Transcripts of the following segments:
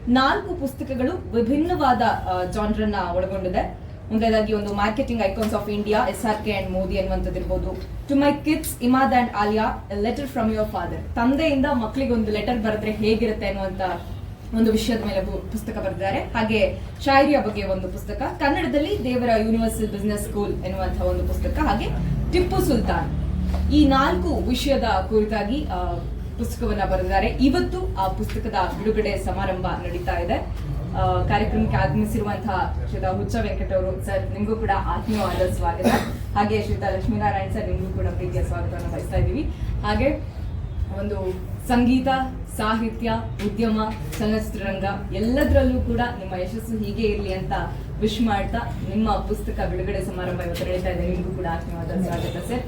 4 ಪುಸ್ತಕಗಳು ವಿಭಿನ್ನವಾದ ಜಾನ್ರನ್ನ ಒಳಗೊಂಡಿದೆ. ಮುಂದೆದಾಗಿ ಒಂದು marketing icons of India, SRK and Modi ಅನ್ನುವಂಥದ್ದಿರ್ಬೋದು. To my kids, Imad and Aliya, a letter from your father. ತಂದೆಯಿಂದ ಮಕ್ಕಳಿಗೆ ಒಂದು ಲೆಟರ್ ಬರೆದ್ರೆ ಹೇಗಿರುತ್ತೆ ಅನ್ನುವಂತ ಒಂದು ವಿಷಯದ ಮೇಲೆ ಪುಸ್ತಕ ಬರೆದಿದ್ದಾರೆ. ಹಾಗೆ ಶಾಯರಿಯ ಬಗ್ಗೆ ಒಂದು ಪುಸ್ತಕ, ಕನ್ನಡದಲ್ಲಿ ದೇವರ ಯೂನಿವರ್ಸಲ್ ಬಿಸಿನೆಸ್ ಸ್ಕೂಲ್ ಎನ್ನುವಂತಹ ಒಂದು ಪುಸ್ತಕ, ಹಾಗೆ ಟಿಪ್ಪು ಸುಲ್ತಾನ್. ಈ 4 ವಿಷಯದ ಕುರಿತಾಗಿ ಪುಸ್ತಕವನ್ನ ಬರೆದಿದ್ದಾರೆ. ಇವತ್ತು ಆ ಪುಸ್ತಕದ ಬಿಡುಗಡೆ ಸಮಾರಂಭ ನಡೀತಾ ಇದೆ. ಕಾರ್ಯಕ್ರಮಕ್ಕೆ ಆಗಮಿಸಿರುವಂತಹ ಶ್ರೀತಾ ಹುಚ್ಚ ವೆಂಕಟ ಅವರು ಸರ್, ನಿಮಗೂ ಕೂಡ ಆತ್ಮೀಯವಾದ ಸ್ವಾಗತ. ಹಾಗೆ ಶ್ರೀತಾ ಲಕ್ಷ್ಮೀನಾರಾಯಣ್ ಸರ್, ನಿಮಗೂ ಕೂಡ ಪ್ರೀತಿಯ ಸ್ವಾಗತವನ್ನು ಬಯಸ್ತಾ ಇದ್ದೀವಿ. ಹಾಗೆ ಒಂದು ಸಂಗೀತ, ಸಾಹಿತ್ಯ, ಉದ್ಯಮ, ಚಲನಚಿತ್ರರಂಗ ಎಲ್ಲದರಲ್ಲೂ ಕೂಡ ನಿಮ್ಮ ಯಶಸ್ಸು ಹೀಗೆ ಇರಲಿ ಅಂತ ವಿಶ್ ಮಾಡ್ತಾ ನಿಮ್ಮ ಪುಸ್ತಕ ಬಿಡುಗಡೆ ಸಮಾರಂಭ ಇವತ್ತು ನಡೀತಾ ಇದೆ. ನಿಮಗೂ ಕೂಡ ಆತ್ಮೀಯವಾದ ಸ್ವಾಗತ ಸರ್.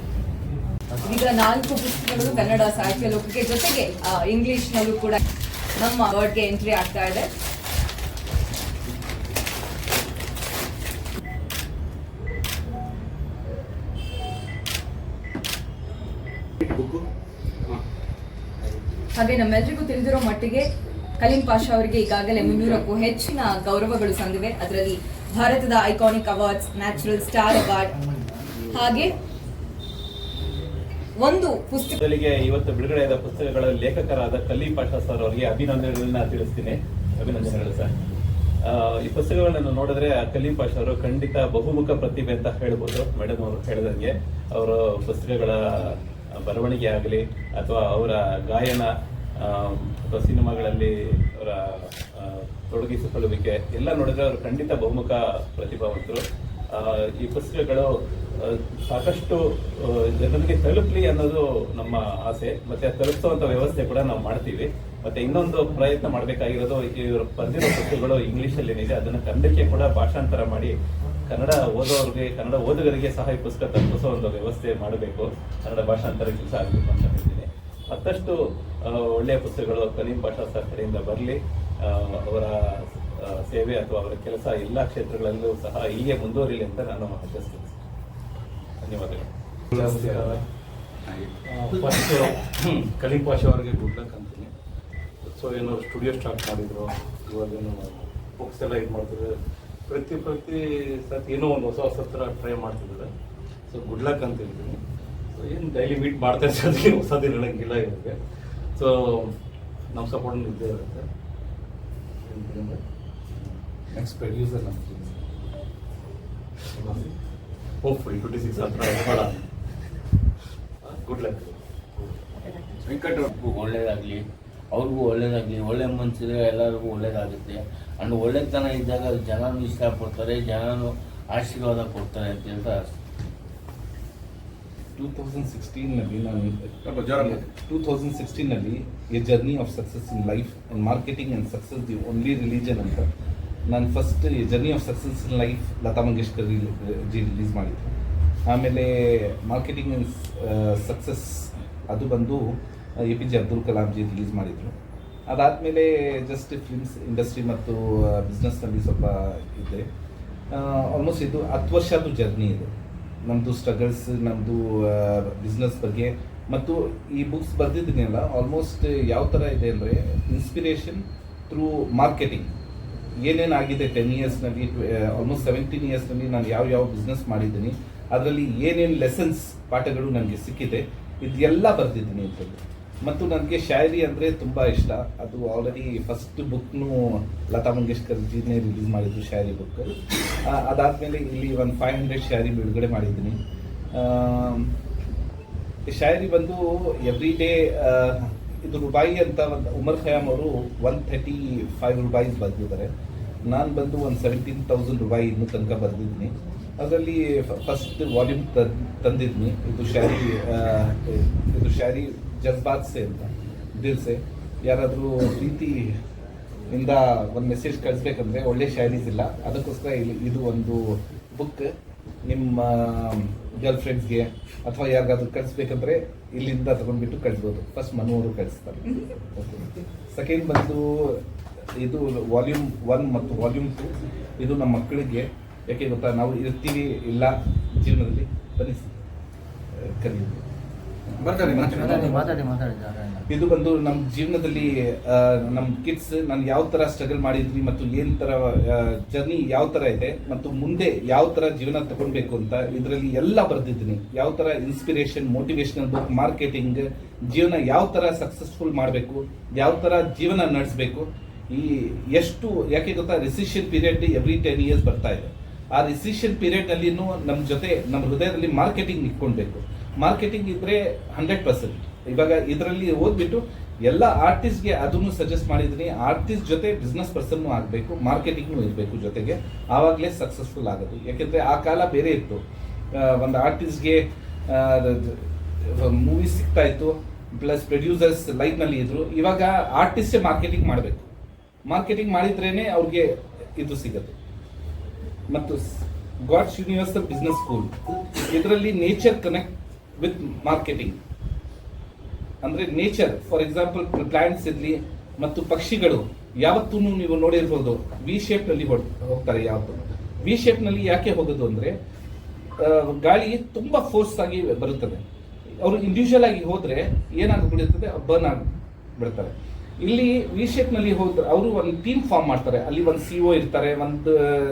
ಈಗ 4 ಪುಸ್ತಕಗಳು ಕನ್ನಡ ಸಾಹಿತ್ಯ ಲೋಕಕ್ಕೆ, ಜೊತೆಗೆ ಇಂಗ್ಲಿಷ್ ನಲ್ಲೂ ಕೂಡ ನಮ್ಮ ವರ್ಡ್ಗೆ ಎಂಟ್ರಿ ಆಗ್ತಾ ಇದೆ. ಹಾಗೆ ನಮ್ಮೆಲ್ಲರಿಗೂ ತಿಳಿದಿರೋ ಮಟ್ಟಿಗೆ ಕಲೀಂ ಪಾಷಾ ಅವರಿಗೆ ಈಗಾಗಲೇ 300ಕ್ಕೂ ಹೆಚ್ಚಿನ ಗೌರವಗಳು ಸಂದಿವೆ. ಅದರಲ್ಲಿ ಭಾರತದ iconic awards, natural star award, ಹಾಗೆ ಒಂದು ಪುಸ್ತಕಗಳಿಗೆ ಇವತ್ತು ಬಿಡುಗಡೆಯಾದ ಪುಸ್ತಕಗಳ ಲೇಖಕರಾದ ಕಲೀಂ ಪಾಷಾ ಸರ್ ಅವರಿಗೆ ಅಭಿನಂದನೆಗಳನ್ನ ತಿಳಿಸ್ತೀನಿ. ಅಭಿನಂದನೆಗಳು ಸರ್. ಈ ಪುಸ್ತಕಗಳನ್ನು ನೋಡಿದ್ರೆ ಕಲೀಂ ಪಾಷಾ ಅವರು ಖಂಡಿತ ಬಹುಮುಖ ಪ್ರತಿಭೆ ಅಂತ ಹೇಳ್ಬೋದು. ಮೇಡಮ್ ಅವರು ಹೇಳಿದಂಗೆ ಅವರ ಪುಸ್ತಕಗಳ ಬರವಣಿಗೆ ಆಗಲಿ ಅಥವಾ ಅವರ ಗಾಯನ ಅಥವಾ ಸಿನಿಮಾಗಳಲ್ಲಿ ಅವರ ತೊಡಗಿಸಿಕೊಳ್ಳುವಿಕೆ ಎಲ್ಲ ನೋಡಿದ್ರೆ ಅವರು ಖಂಡಿತ ಬಹುಮುಖ ಪ್ರತಿಭಾವಂತರು. ಈ ಪುಸ್ತಕಗಳು ಸಾಕಷ್ಟು ಜನರಿಗೆ ತಲುಪಲಿ ಅನ್ನೋದು ನಮ್ಮ ಆಸೆ. ಮತ್ತೆ ತಲುಪಿಸುವಂತ ವ್ಯವಸ್ಥೆ ಕೂಡ ನಾವು ಮಾಡ್ತೀವಿ. ಮತ್ತೆ ಇನ್ನೊಂದು ಪ್ರಯತ್ನ ಮಾಡಬೇಕಾಗಿರೋದು, ಇವರು ಬರೆದಿರೋ ಪುಸ್ತಕಗಳು ಇಂಗ್ಲಿಷಲ್ಲಿದೆ, ಅದನ್ನು ಕನ್ನಡಕ್ಕೆ ಕೂಡ ಭಾಷಾಂತರ ಮಾಡಿ ಕನ್ನಡ ಓದೋರಿಗೆ, ಕನ್ನಡ ಓದುಗರಿಗೆ ಸಹ ಈ ಪುಸ್ತಕ ತಲುಪಿಸೋ ಒಂದು ವ್ಯವಸ್ಥೆ ಮಾಡಬೇಕು. ಕನ್ನಡ ಭಾಷಾಂತರ ಕೆಲಸ ಆಗಬೇಕು ಅಂತ ಹೇಳ್ತೀನಿ. ಮತ್ತಷ್ಟು ಒಳ್ಳೆಯ ಪುಸ್ತಕಗಳು ಕಲೀಂ ಪಾಷಾ ಸರ್ ಕಡೆಯಿಂದ ಬರಲಿ. ಅವರ ಸೇವೆ ಅಥವಾ ಅವರ ಕೆಲಸ ಎಲ್ಲ ಕ್ಷೇತ್ರಗಳಲ್ಲೂ ಸಹ ಹೀಗೆ ಮುಂದುವರಿಲಿ ಅಂತ ನಾನು ಆಶಿಸ್ತೀನಿ. ಧನ್ಯವಾದಗಳು. ಕಲೀಂ ಪಾಷಾ ಅವರಿಗೆ ಗುಡ್ ಲಕ್ ಅಂತೀನಿ. ಸೊ ಏನು ಸ್ಟುಡಿಯೋ ಸ್ಟಾರ್ಟ್ ಮಾಡಿದ್ರು, ಇವಾಗೇನು ಬುಕ್ಸ್ ಎಲ್ಲ ಇದು ಮಾಡ್ತಿದ್ದಾರೆ. ಪ್ರತಿ ಸತಿ ಏನೋ ಒಂದು ಹೊಸ ಥರ ಟ್ರೈ ಮಾಡ್ತಿದ್ದಾರೆ. ಸೊ ಗುಡ್ ಲಕ್ ಅಂತ ಹೇಳ್ತೀನಿ. ಸೊ ಏನು ಡೈಲಿ ಮೀಟ್ ಮಾಡ್ತಾ ಇರ್ತೀವಿ, ಹೊಸದು ಹೇಳೋಂಗಿಲ್ಲ ಇರುತ್ತೆ. ಸೊ ನಮ್ಮ ಸಪೋರ್ಟ್ ಇದ್ದೇ ಇರುತ್ತೆ. ನೆಕ್ಸ್ಟ್ ಪ್ರೊಡ್ಯೂಸರ್ ನಮ್ಮ ಹೋಪ್ಫುಲಿ 26 ಹತ್ರ ಗುಡ್ ಲಕ್. ವೆಂಕಟ್ ಅವ್ರಿಗೂ ಒಳ್ಳೇದಾಗಲಿ, ಅವ್ರಿಗೂ ಒಳ್ಳೇದಾಗಲಿ. ಒಳ್ಳೆ ಮನಸ್ಸಿದ್ರೆ ಎಲ್ಲರಿಗೂ ಒಳ್ಳೇದಾಗುತ್ತೆ. ಅಂಡ್ ಒಳ್ಳೆತನ ಇದ್ದಾಗ ಜನನೂ ಇಷ್ಟಪಡ್ತಾರೆ, ಜನನೂ ಆಶೀರ್ವಾದ ಕೊಡ್ತಾರೆ ಅಂತ ಹೇಳ್ತಾ 2016ನಲ್ಲಿ a journey of success in life and marketing and success the only religion ಅಂತ ನಾನು first journey of success in life Lata Mangeshkar ji release ಮಾಡಿದ್ರು. ಆಮೇಲೆ ಮಾರ್ಕೆಟಿಂಗ್ ಅಂಡ್ ಸಕ್ಸಸ್ ಅದು ಬಂದು APJ ಅಬ್ದುಲ್ ಕಲಾಂ ಜಿ ರಿಲೀಸ್ ಮಾಡಿದರು. ಅದಾದಮೇಲೆ ಜಸ್ಟ್ ಫಿಲ್ಮ್ಸ್ ಇಂಡಸ್ಟ್ರಿ ಮತ್ತು ಬಿಸ್ನೆಸ್ನಲ್ಲಿ ಸ್ವಲ್ಪ ಇದೆ. ಆಲ್ಮೋಸ್ಟ್ ಇದು 10 ವರ್ಷದ್ದು ಜರ್ನಿ ಇದು ನಮ್ಮದು. ಸ್ಟ್ರಗಲ್ಸ್, ನಮ್ಮದು ಬಿಸ್ನೆಸ್ ಬಗ್ಗೆ ಮತ್ತು ಈ ಬುಕ್ಸ್ ಬರೆದಿದ್ದೀನಲ್ಲ, ಆಲ್ಮೋಸ್ಟ್ ಯಾವ ಥರ ಇದೆ ಅಂದರೆ ಇನ್ಸ್ಪಿರೇಷನ್ ಥ್ರೂ ಮಾರ್ಕೆಟಿಂಗ್. ಏನೇನಾಗಿದೆ 10 ಇಯರ್ಸ್ನಲ್ಲಿ, ಆಲ್ಮೋಸ್ಟ್ 17 ಇಯರ್ಸ್ನಲ್ಲಿ ನಾನು ಯಾವ ಬಿಸ್ನೆಸ್ ಮಾಡಿದ್ದೀನಿ, ಅದರಲ್ಲಿ ಏನೇನು ಲೆಸನ್ಸ್, ಪಾಠಗಳು ನನಗೆ ಸಿಕ್ಕಿದೆ, ಇದೆಲ್ಲ ಬರೆದಿದ್ದೀನಿ ಇದರಲ್ಲಿ. ಮತ್ತು ನನಗೆ ಶಾಯರಿ ಅಂದರೆ ತುಂಬ ಇಷ್ಟ. ಅದು ಆಲ್ರೆಡಿ ಫಸ್ಟ್ ಬುಕ್ನು ಲತಾ ಮಂಗೇಶ್ಕರ್ ಜಿನೇ ರಿಲೀಸ್ ಮಾಡಿದ್ರು, ಶಾಯರಿ ಬುಕ್. ಅದಾದಮೇಲೆ ಇಲ್ಲಿ ಒಂದು 500 ಶಾಯರಿ ಬಿಡುಗಡೆ ಮಾಡಿದ್ದೀನಿ. ಶಾಯರಿ ಬಂದು ಎವ್ರಿ ಡೇ ಇದು ರೂಪಾಯಿ ಅಂತ ಒಂದು ಉಮರ್ ಖಯಾಮ್ ಅವರು 135 ರೂಪಾಯಿ ಬರೆದಿದ್ದಾರೆ. ನಾನು ಬಂದು ಒಂದು 17,000 ರೂಪಾಯಿ ಇನ್ನೂ ತನಕ ಬರೆದಿದ್ದೀನಿ. ಅದರಲ್ಲಿ ಫಸ್ಟ್ ವಾಲ್ಯೂಮ್ ತಂದಿದ್ನಿ. ಇದು ಶಾಯರಿ ಜಜ್ಬಾತ್ ಸೆ ಅಂತ, ದಿಲ್ ಸೆ. ಯಾರಾದರೂ ಪ್ರೀತಿಯಿಂದ ಒಂದು ಮೆಸೇಜ್ ಕಳಿಸ್ಬೇಕಂದ್ರೆ ಒಳ್ಳೆ ಶಾಯರೀಸ್ ಇಲ್ಲ, ಅದಕ್ಕೋಸ್ಕರ ಇದು ಒಂದು ಬುಕ್ ನಿಮ್ಮ ಗರ್ಲ್ ಫ್ರೆಂಡ್ಸ್ಗೆ ಅಥವಾ ಯಾರಿಗಾದ್ರೂ ಕಳಿಸ್ಬೇಕಂದ್ರೆ ಇಲ್ಲಿಂದ ತಗೊಂಡ್ಬಿಟ್ಟು ಕಳಿಸ್ಬೋದು. ಫಸ್ಟ್ ಮನು ಅವರು ಕಳಿಸ್ತಾರೆ. ಸೆಕೆಂಡ್ ಬಂದು ಇದು ವಾಲ್ಯೂಮ್ 1 ಮತ್ತು ವಾಲ್ಯೂಮ್ 2. ಇದು ನಮ್ಮ ಮಕ್ಕಳಿಗೆ, ಯಾಕೆ ಗೊತ್ತಾ, ನಾವು ಇರ್ತೀವಿ ಇಲ್ಲ ಜೀವನದಲ್ಲಿ, ಬನ್ನಿ ಕಲಿಯುವುದು. ಇದು ಬಂದು ನಮ್ಮ ಜೀವನದಲ್ಲಿ ನಮ್ಮ ಕಿಡ್ಸ್ ನಾನು ಯಾವ ತರ ಸ್ಟ್ರಗಲ್ ಮಾಡಿದ್ವಿ ಮತ್ತು ಏನ್ ತರ ಜರ್ನಿ ಯಾವ ತರ ಇದೆ ಮತ್ತು ಮುಂದೆ ಯಾವ ತರ ಜೀವನ ತಗೊಳ್ಬೇಕು ಅಂತ ಇದರಲ್ಲಿ ಎಲ್ಲ ಬರೆದಿದ್ದೀನಿ. ಯಾವ ತರ ಇನ್ಸ್ಪಿರೇಷನ್, ಮೋಟಿವೇಶನಲ್ ಬುಕ್, ಮಾರ್ಕೆಟಿಂಗ್, ಜೀವನ ಯಾವ ತರ ಸಕ್ಸಸ್ಫುಲ್ ಮಾಡಬೇಕು, ಯಾವ ತರ ಜೀವನ ನಡೆಸಬೇಕು. ಈ ಎಷ್ಟು ಯಾಕೆ ಗೊತ್ತಾ, ರಿಸಿಷನ್ ಪೀರಿಯಡ್ ಎವ್ರಿ 10 years ಬರ್ತಾ ಇದೆ. ಆ ರಿಸಿಷನ್ ಪೀರಿಯಡ್ ನಲ್ಲಿ ನಮ್ಮ ಜೊತೆ ನಮ್ಮ ಹೃದಯದಲ್ಲಿ ಮಾರ್ಕೆಟಿಂಗ್ ಇಟ್ಕೊಳ್ಬೇಕು. ಮಾರ್ಕೆಟಿಂಗ್ ಇದ್ರೆ 100%. ಇವಾಗ ಇದರಲ್ಲಿ ಓದ್ಬಿಟ್ಟು ಎಲ್ಲ ಆರ್ಟಿಸ್ಟ್ಗೆ ಅದನ್ನು ಸಜೆಸ್ಟ್ ಮಾಡಿದ್ದೀನಿ. ಆರ್ಟಿಸ್ಟ್ ಜೊತೆ ಬಿಸ್ನೆಸ್ ಪರ್ಸನ್ ಆಗಬೇಕು, ಮಾರ್ಕೆಟಿಂಗ್ನು ಇರಬೇಕು ಜೊತೆಗೆ, ಆವಾಗಲೇ ಸಕ್ಸಸ್ಫುಲ್ ಆಗೋದು. ಯಾಕೆಂದ್ರೆ ಆ ಕಾಲ ಬೇರೆ ಇತ್ತು. ಒಂದು ಆರ್ಟಿಸ್ಟ್ಗೆ ಮೂವಿ ಸಿಗ್ತಾ ಇತ್ತು, ಪ್ಲಸ್ ಪ್ರೊಡ್ಯೂಸರ್ಸ್ ಲೈಫ್ ನಲ್ಲಿ ಇದ್ರು. ಇವಾಗ ಆರ್ಟಿಸ್ಟೇ ಮಾರ್ಕೆಟಿಂಗ್ ಮಾಡಬೇಕು. ಮಾರ್ಕೆಟಿಂಗ್ ಮಾಡಿದ್ರೇನೆ ಅವ್ರಿಗೆ ಇದು ಸಿಗುತ್ತೆ. ಮತ್ತು ಗಾಡ್ಸ್ ಯೂನಿವರ್ಸಲ್ ಬಿಸ್ನೆಸ್ ಸ್ಕೂಲ್, ಇದರಲ್ಲಿ ನೇಚರ್ ಕನೆಕ್ಟ್ ವಿತ್ ಮಾರ್ಕೆಟಿಂಗ್. ಅಂದ್ರೆ ನೇಚರ್, ಫಾರ್ ಎಕ್ಸಾಂಪಲ್ ಪ್ಲಾಂಟ್ಸ್ ಇರ್ಲಿ ಮತ್ತು ಪಕ್ಷಿಗಳು ಯಾವತ್ತೂ ನೀವು ನೋಡಿರ್ಬೋದು ವಿ ಶೇಪ್ ನಲ್ಲಿ ಹೋಗ್ತಾರೆ. ಯಾವತ್ತು ವಿ ಶೇಪ್ ನಲ್ಲಿ ಯಾಕೆ ಹೋಗೋದು ಅಂದ್ರೆ ಗಾಳಿ ತುಂಬಾ ಫೋರ್ಸ್ ಆಗಿ ಬರುತ್ತದೆ. ಅವರು ಇಂಡಿವಿಜುವಲ್ ಆಗಿ ಹೋದ್ರೆ ಏನಾಗ್ಬಿಡುತ್ತದೆ, ಬರ್ನ್ ಆಗಿ ಬಿಡ್ತಾರೆ. ಇಲ್ಲಿ ವಿ ಶೇಪ್ ನಲ್ಲಿ ಹೋದ್ರೆ ಅವರು ಒಂದು ಟೀಮ್ ಫಾರ್ಮ್ ಮಾಡ್ತಾರೆ. ಅಲ್ಲಿ ಒಂದು CO ಇರ್ತಾರೆ, ಒಂದು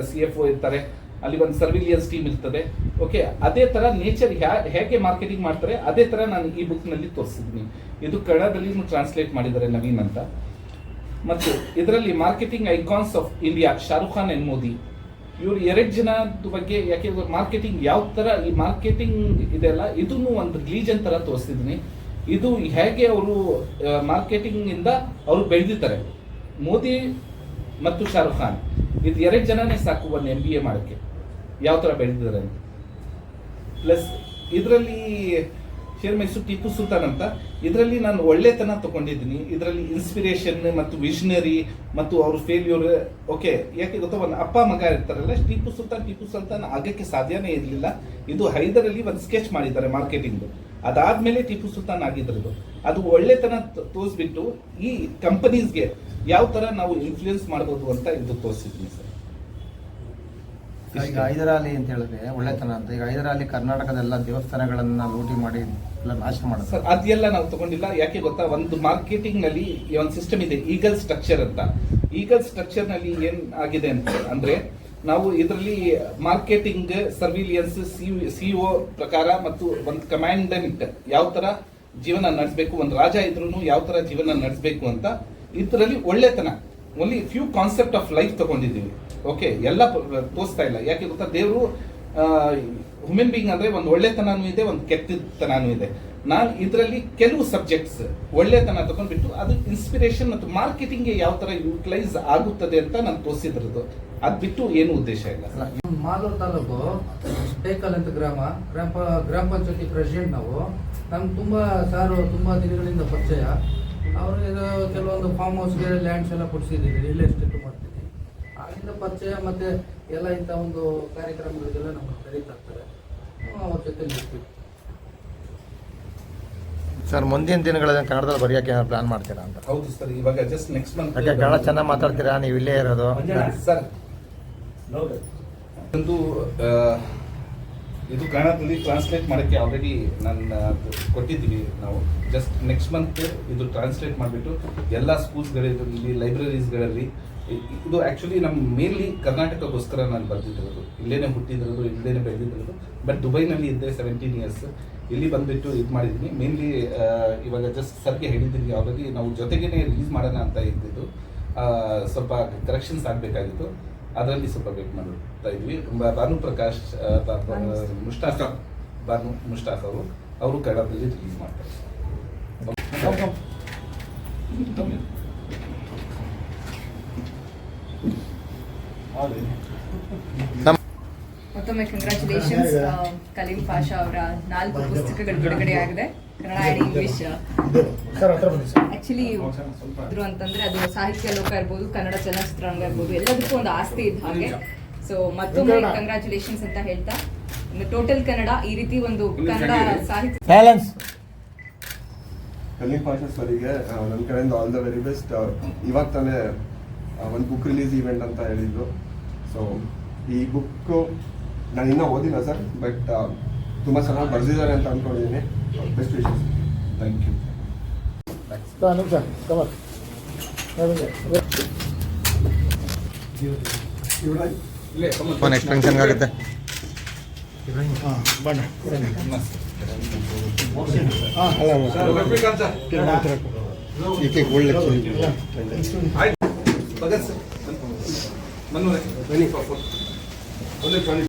CFO ಇರ್ತಾರೆ, ಅಲ್ಲಿ ಒಂದು ಸರ್ವಿಲಿಯನ್ಸ್ ಟೀಮ್ ಇರ್ತದೆ. ಓಕೆ, ಅದೇ ತರ ನೇಚರ್ ಹೇಗೆ ಮಾರ್ಕೆಟಿಂಗ್ ಮಾಡ್ತಾರೆ ಅದೇ ತರ ನಾನು ಈ ಬುಕ್ ನಲ್ಲಿ ತೋರಿಸಿದ್ದೀನಿ. ಇದು ಕನ್ನಡದಲ್ಲಿ ಟ್ರಾನ್ಸ್ಲೇಟ್ ಮಾಡಿದ್ದಾರೆ ನವೀನ್ ಅಂತ. ಮತ್ತು ಇದರಲ್ಲಿ marketing icons of India, Shahrukh Khan and Modi, ಇವರು 2 ಜನದ ಬಗ್ಗೆ. ಯಾಕೆ ಮಾರ್ಕೆಟಿಂಗ್ ಯಾವ ತರ ಈ ಮಾರ್ಕೆಟಿಂಗ್ ಇದೆಲ್ಲ ಇದನ್ನು ಒಂದು ರಿಲಿಜನ್ ತರ ತೋರಿಸಿದ್ದೀನಿ. ಇದು ಹೇಗೆ ಅವರು ಮಾರ್ಕೆಟಿಂಗ್ ಇಂದ ಅವರು ಬೆಳೆದಿದ್ದಾರೆ. ಮೋದಿ ಮತ್ತು ಶಾರುಖ್ ಖಾನ್ ಇದು 2 ಜನನೇ ಸಾಕು ಒಂದು MBA ಮಾಡಕ್ಕೆ, ಯಾವ ತರ ಬೆಳೆದಿದ್ದಾರೆ ಅಂತ. ಪ್ಲಸ್ ಇದರಲ್ಲಿ ಶೇರ್ ಮೈಸೂರು ಟಿಪ್ಪು ಸುಲ್ತಾನ್ ಅಂತ, ಇದರಲ್ಲಿ ನಾನು ಒಳ್ಳೆತನ ತಗೊಂಡಿದ್ದೀನಿ. ಇದರಲ್ಲಿ ಇನ್ಸ್ಪಿರೇಷನ್ ಮತ್ತು ವಿಷನರಿ ಮತ್ತು ಅವ್ರ ಫೇಲ್ಯೂರ್. ಓಕೆ, ಯಾಕೆ ಗೊತ್ತಾ, ಒಂದು ಅಪ್ಪ ಮಗ ಇರ್ತಾರಲ್ಲ, ಟಿಪ್ಪು ಸುಲ್ತಾನ್ ಆಗಕ್ಕೆ ಸಾಧ್ಯನೇ ಇರಲಿಲ್ಲ. ಇದು ಹೈದರಲ್ಲಿ ಒಂದು ಸ್ಕೆಚ್ ಮಾಡಿದ್ದಾರೆ ಮಾರ್ಕೆಟಿಂಗ್. ಅದಾದ್ಮೇಲೆ ಟಿಪ್ಪು ಸುಲ್ತಾನ್ ಆಗಿದ್ರದ್ದು. ಅದು ಒಳ್ಳೆತನ ತೋರಿಸ್ಬಿಟ್ಟು ಈ ಕಂಪನೀಸ್ಗೆ ಯಾವ ತರ ನಾವು ಇನ್ಫ್ಲೂಯೆನ್ಸ್ ಮಾಡಬಹುದು ಅಂತ ಇದು ತೋರಿಸಿದ್ದೀನಿ ಸರ್. ಈಗ ಹೈದರಾಲಿ ಅಂತ ಹೇಳಿದ್ರೆ ಒಳ್ಳೆತನ ಅಂತ. ಈಗ ಹೈದರಾಲಿ ಕರ್ನಾಟಕದ ದೇವಸ್ಥಾನಗಳನ್ನ ಲೂಟಿ ಮಾಡಿ ಎಲ್ಲ ನಾಶ ಮಾಡೋದು ಸರ್, ಅದೆಲ್ಲ ನಾವು ತಗೊಂಡಿಲ್ಲ. ಯಾಕೆ ಗೊತ್ತಾ, ಒಂದು ಮಾರ್ಕೆಟಿಂಗ್ ನಲ್ಲಿ ಒಂದು ಸಿಸ್ಟಮ್ ಇದೆ, ಈಗಲ್ ಸ್ಟ್ರಕ್ಚರ್ ಅಂತ. ಈಗಲ್ ಸ್ಟ್ರಕ್ಚರ್ ನಲ್ಲಿ ಏನ್ ಆಗಿದೆ ಅಂದ್ರೆ ನಾವು ಇದರಲ್ಲಿ ಮಾರ್ಕೆಟಿಂಗ್, ಸರ್ವಿಲಿಯನ್ಸ್, CEO ಪ್ರಕಾರ ಮತ್ತು ಒಂದು ಕಮಾಂಡೆಂಟ್ ಯಾವ ತರ ಜೀವನ ನಡೆಸಬೇಕು, ಒಂದು ರಾಜ ಇದ್ರೂ ಯಾವ ತರ ಜೀವನ ನಡೆಸಬೇಕು ಅಂತ ಇದರಲ್ಲಿ ಒಳ್ಳೆತನ only few concept of life ತಗೊಂಡಿದ್ದೀವಿ. ಓಕೆ, ಎಲ್ಲ ತೋರಿಸ್ತಾ ಇಲ್ಲ. ಯಾಕೆ ಗೊತ್ತಾ, ದೇವರು ಹ್ಯೂಮನ್ ಬೀಯಿಂಗ್ ಅಂದ್ರೆ ಒಂದು ಒಳ್ಳೆತನೂ ಇದೆ, ಒಂದು ಕೆಟ್ಟತನೂ ಇದೆ. ನಾನು ಇದರಲ್ಲಿ ಕೆಲವು ಸಬ್ಜೆಕ್ಟ್ಸ್ ಒಳ್ಳೆತನ ತಗೊಂಡ್ಬಿಟ್ಟು ಅದು ಇನ್ಸ್ಪಿರೇಷನ್ ಮತ್ತು ಮಾರ್ಕೆಟಿಂಗ್ಗೆ ಯಾವ ತರ ಯೂಟಿಲೈಸ್ ಆಗುತ್ತದೆ ಅಂತ ನಾನು ತೋರಿಸಿದ್ರದ್ದು. ಅದ್ ಬಿಟ್ಟು ಏನು ಉದ್ದೇಶ ಇಲ್ಲ. ಮಾಲೂರು ತಾಲೂಕು ಟೇಕಲ್ ಅಂತ ಗ್ರಾಮ ಪಂಚಾಯತಿ ಪ್ರೆಸಿಡೆಂಟ್ ನಾವು. ನಮ್ಗೆ ತುಂಬಾ ದಿನಗಳಿಂದ ಪರಿಚಯ. ಅವ್ರಿಗೆ ಕೆಲವೊಂದು ಫಾರ್ಮ್ ಹೌಸ್ಗೆ ಲ್ಯಾಂಡ್ಸ್ ಎಲ್ಲ ಕೊಡಿಸಿದ್ದೀವಿ, ರಿಯಲ್ ಎಸ್ಟೇಟ್ ಮಾಡ್ತೀವಿ. ಆಗಿಂದ ಪರಿಚಯ ಮತ್ತೆ ಎಲ್ಲ ಇಂಥ ಒಂದು ಕಾರ್ಯಕ್ರಮಗಳಿಗೆಲ್ಲ ನಮಗೆ ಕರೀತಾ ಇರ್ತಾರೆ, ಅವ್ರ ಜೊತೆ ಇರ್ತೀವಿ. ಸರ್, ಮುಂದಿನ ದಿನಗಳಲ್ಲಿ ಕನ್ನಡದಲ್ಲಿ ಬರೆಯೋಕೆ ಪ್ಲಾನ್ ಮಾಡ್ತೀರಾ ಅಂತ? ಹೌದು ಸರ್, ಇವಾಗ ಜಸ್ಟ್ ನೆಕ್ಸ್ಟ್ ಮಂತ್. ಯಾಕೆ ಕನ್ನಡ ಚೆನ್ನಾಗಿ ಮಾತಾಡ್ತೀರಾ, ನೀವು ಇಲ್ಲೇ ಇರೋದು ಸರ್. ಒಂದು ಇದು ಕನ್ನಡದಲ್ಲಿ ಟ್ರಾನ್ಸ್ಲೇಟ್ ಮಾಡೋಕ್ಕೆ ಆಲ್ರೆಡಿ ನಾನು ಕೊಟ್ಟಿದ್ದೀವಿ. ನಾವು ಜಸ್ಟ್ ನೆಕ್ಸ್ಟ್ ಮಂತ್ ಇದು ಟ್ರಾನ್ಸ್ಲೇಟ್ ಮಾಡಿಬಿಟ್ಟು ಎಲ್ಲ ಸ್ಕೂಲ್ಸ್ಗಳಲ್ಲಿ, ಲೈಬ್ರರೀಸ್ಗಳಲ್ಲಿ. ಇದು ಆ್ಯಕ್ಚುಲಿ ನಮ್ಮ ಮೇನ್ಲಿ ಕರ್ನಾಟಕಕ್ಕೋಸ್ಕರ ನಾನು ಬರೆದಿರೋದು. ಇಲ್ಲೇನೆ ಹುಟ್ಟಿದಿರೋದು, ಇಲ್ಲೇನೆ ಬೆಳೆದಿರೋದು. ಬಟ್ ದುಬೈನಲ್ಲಿ ಇದ್ದೆ 17 years. ಇಲ್ಲಿ ಬಂದುಬಿಟ್ಟು ಇದು ಮಾಡಿದ್ದೀನಿ. ಮೇನ್ಲಿ ಇವಾಗ ಜಸ್ಟ್ ಸರ್ಗೆ ಹೇಳಿದ್ದೀನಿ ಆಲ್ರೆಡಿ, ನಾವು ಜೊತೆಗೇನೆ ರಿಲೀಸ್ ಮಾಡೋಣ ಅಂತ ಇದ್ದಿದ್ದು. ಸ್ವಲ್ಪ ಕರೆಕ್ಷನ್ಸ್ ಆಗಬೇಕಾಗಿತ್ತು, ಅದರಲ್ಲಿ ಸ್ವಲ್ಪ ವೇಟ್ ಮಾಡ್ತಾ ಇದ್ವಿ. ಭಾನು ಪ್ರಕಾಶ್ ಮುಷ್ತಾಕ್ ಅವರು ಕನ್ನಡದಲ್ಲಿ ರಿಲೀಸ್ ಮಾಡ್ತಾರೆ. ಮತ್ತೊಮ್ಮೆ ಕಂಗ್ರ್ಯಾಚುಲೇಷನ್ಸ್. ಕಲೀಂ ಪಾಷಾ ಅವರ 4 ಪುಸ್ತಕಗಳು ಬಿಡುಗಡೆ ಆಗಿದೆ, ಕನ್ನಡ ಆ್ಯಂಡ್ ಇಂಗ್ಲಿಷ್. ಆಕ್ಚುಲಿ ಇದ್ರು ಅಂತಂದ್ರೆ ಅದು ಸಾಹಿತ್ಯ ಲೋಕ ಇರ್ಬೋದು, ಕನ್ನಡ ಚಲನಚಿತ್ರರಂಗ ಇರ್ಬೋದು, ಎಲ್ಲದಕ್ಕೂ ಒಂದು ಆಸ್ತಿ ಇದ್ದ ಹಾಗೆ. ಸೊ ಮತ್ತೊಮ್ಮೆ ಕಂಗ್ರ್ಯಾಚುಲೇಷನ್ಸ್ ಅಂತ ಹೇಳ್ತಾ, ಟೋಟಲ್ ಕನ್ನಡ ಈ ರೀತಿ ಒಂದು ಕನ್ನಡ ಸಾಹಿತ್ಯ ಕಲೀಂ ಪಾಷಾ ಸರಿಗೆ ನನ್ನ ಕಡೆಯಿಂದ ಆಲ್ ದ ವೆರಿ ಬೆಸ್ಟ್. ಇವಾಗ ತಾನೇ ಒಂದು ಬುಕ್ ರಿಲೀಸ್ ಈವೆಂಟ್ ಅಂತ ಹೇಳಿದ್ರು. ಸೊ ಈ ಬುಕ್ಕು ನಾನು ಇನ್ನೂ ಓದಿಲ್ಲ ಸರ್, ಬಟ್ ತುಂಬ ಚೆನ್ನಾಗಿ ಬರೆದಿದ್ದಾರೆ ಅಂತ ಅಂದ್ಕೊಂಡಿದ್ದೀನಿ. Best wishes. Thank you. Next function ಆಗುತ್ತೆ. ಈಗ ಒಳ್ಳೆ ಭಗತ್ ಸರ್, ಮನ್ನೂರೇ, ಬನ್ನಿ.